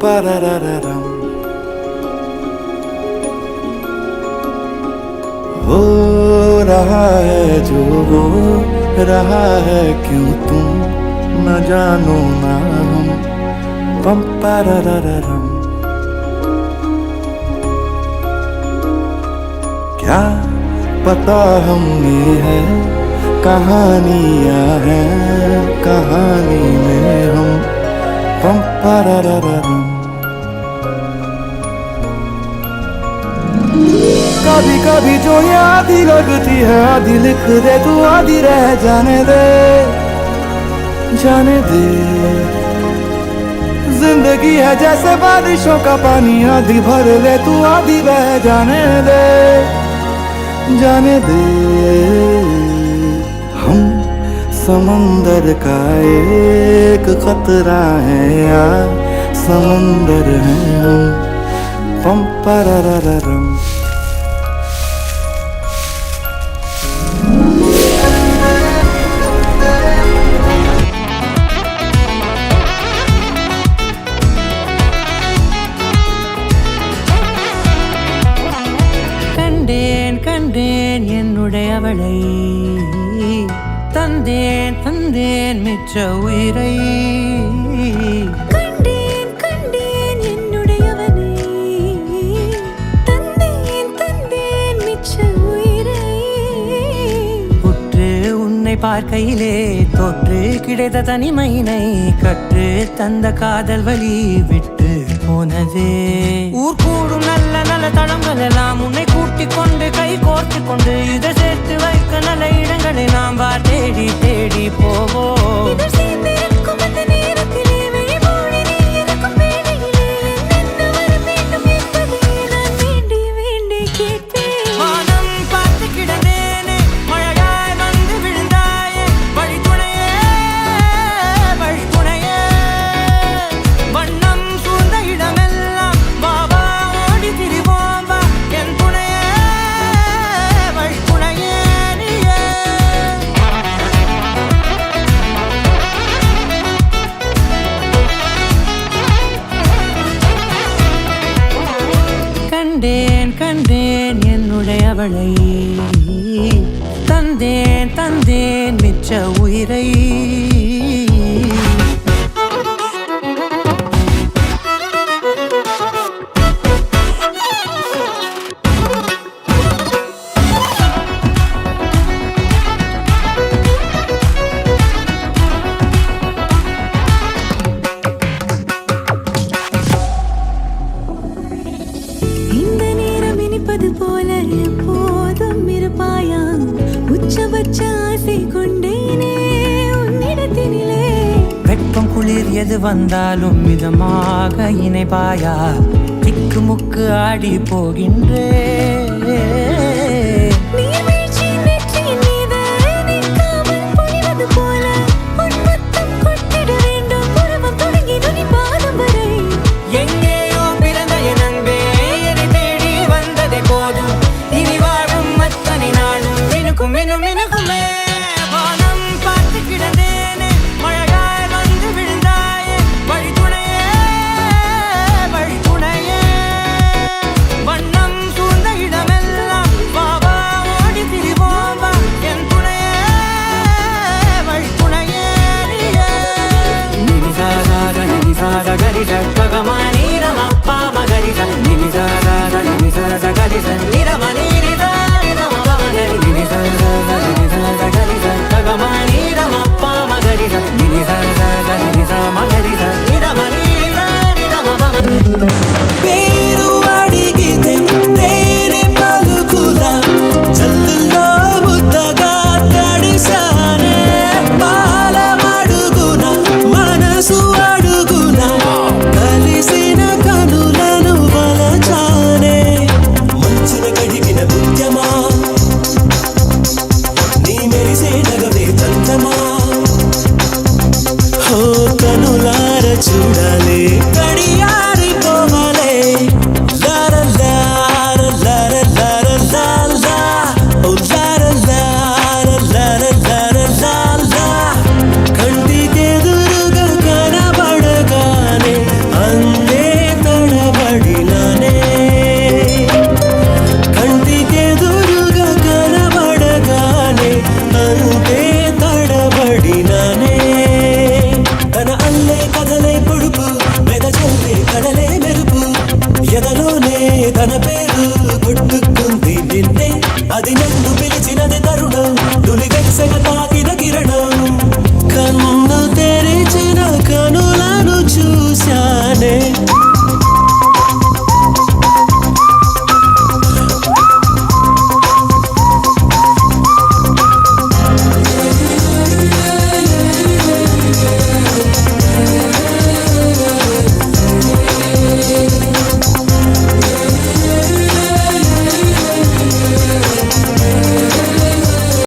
पररररम हो रहा है जो हो रहा है, क्यों तुम न जानो ना हम पम पररररम। क्या पता हमने है कहानियां हैं, कहानी में हम पम पररररम। कभी कभी जो ये आधी लगती है आधी लिख दे तू, आधी रह जाने दे जाने दे। जिंदगी है जैसे बारिशों का पानी, आधी भर ले तू आधी बह जाने दे जाने दे। हम समंदर का एक खतरा है यार, समंदर है हम पम पररररम। கண்டேன் என்னுடையவளை, தந்தேன் தந்தேன் மிச்ச உயிரை. கண்டேன் கண்டேன் என்னுடையவனை, தந்தேன் தந்தேன் மிச்ச உயிரை. உற்று உன்னை பார்க்கையிலே தொற்று கிடைத்த தனிமையினை, கற்று தந்த காதல் வழி விட்டு போனதே. ஊர் கூடும் நல்ல நல்ல தளங்கள் எல்லாம் உன்னை கூட்டிக் கொண்டு கை கோர்த்து கொண்டு, இதை சேர்த்து வைக்க நல்ல இடங்களை நாம் வா தேடி தேடி போவோம். கண்டேன் கண்டேன் என்னுடையவளை, தந்தேன் தந்தேன் மிச்ச உயிரை. போல எப்போதும் இருப்பாயா, உச்சபட்ச ஆசை கொண்டேனே உன்னிடத்தினிலே. வெப்பம் குளிர் எது வந்தாலும் மிதமாக இணைப்பாயா, திக்கு முக்கு ஆடி போகின்றே. చూడాలి